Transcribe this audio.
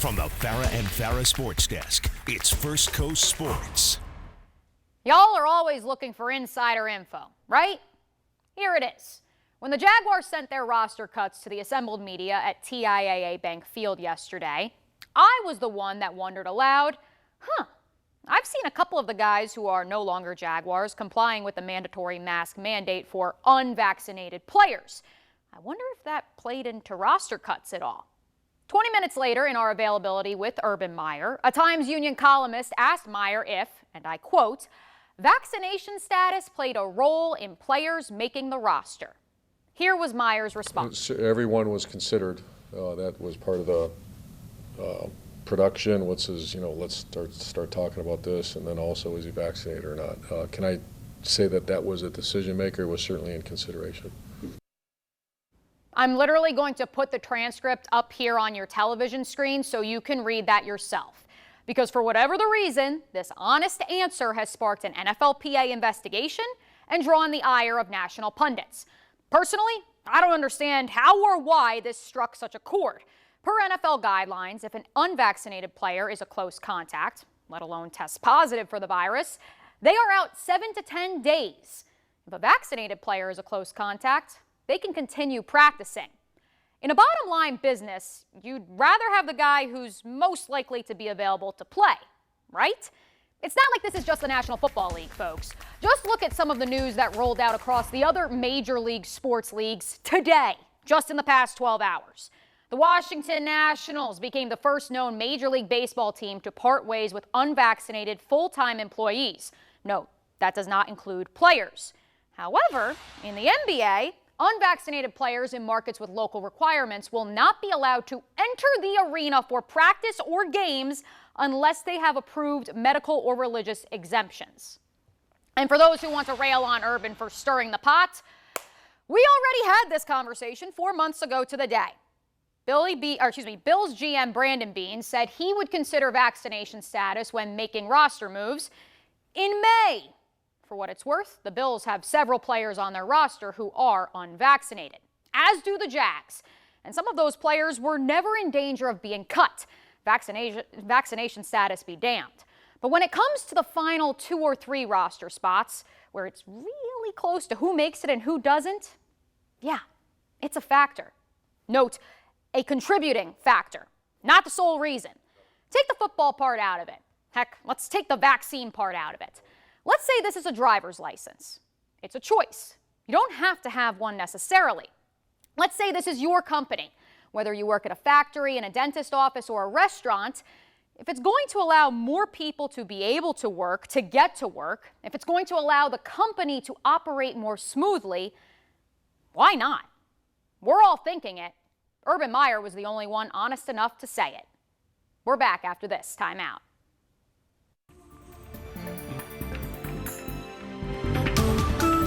From the Farah and Farah Sports Desk, it's First Coast Sports. Y'all are always looking for insider info, right? Here it is. When the Jaguars sent their roster cuts to the assembled media at TIAA Bank Field yesterday, I was the one that wondered aloud, I've seen a couple of the guys who are no longer Jaguars complying with the mandatory mask mandate for unvaccinated players. I wonder if that played into roster cuts at all. 20 minutes later, in our availability with Urban Meyer, a Times Union columnist asked Meyer if, and I quote, vaccination status played a role in players making the roster. Here was Meyer's response. Everyone was considered. That was part of the production. What's his, let's start talking about this, and then also is he vaccinated or not? Can I say that was a decision maker? Was certainly in consideration. I'm literally going to put the transcript up here on your television screen so you can read that yourself. Because for whatever the reason, this honest answer has sparked an NFLPA investigation and drawn the ire of national pundits. Personally, I don't understand how or why this struck such a chord. Per NFL guidelines, if an unvaccinated player is a close contact, let alone tests positive for the virus, they are out 7 to 10 days. If a vaccinated player is a close contact, they can continue practicing. In a bottom line business, you'd rather have the guy who's most likely to be available to play, right? It's not like this is just the National Football League, folks. Just look at some of the news that rolled out across the other major league sports leagues today, just in the past 12 hours. The Washington Nationals became the first known Major League Baseball team to part ways with unvaccinated full-time employees. Note, that does not include players. However, in the NBA, unvaccinated players in markets with local requirements will not be allowed to enter the arena for practice or games unless they have approved medical or religious exemptions. And for those who want to rail on Urban for stirring the pot, we already had this conversation 4 months ago to the day. Bill's GM Brandon Beane said he would consider vaccination status when making roster moves in May. For what it's worth, the Bills have several players on their roster who are unvaccinated, as do the Jags. And some of those players were never in danger of being cut. Vaccination status be damned. But when it comes to the final 2 or 3 roster spots, where it's really close to who makes it and who doesn't, yeah, it's a factor. Note, a contributing factor, not the sole reason. Take the football part out of it. Heck, let's take the vaccine part out of it. Let's say this is a driver's license. It's a choice. You don't have to have one necessarily. Let's say this is your company. Whether you work at a factory, in a dentist office, or a restaurant, if it's going to allow more people to be able to work, to get to work, if it's going to allow the company to operate more smoothly, why not? We're all thinking it. Urban Meyer was the only one honest enough to say it. We're back after this timeout.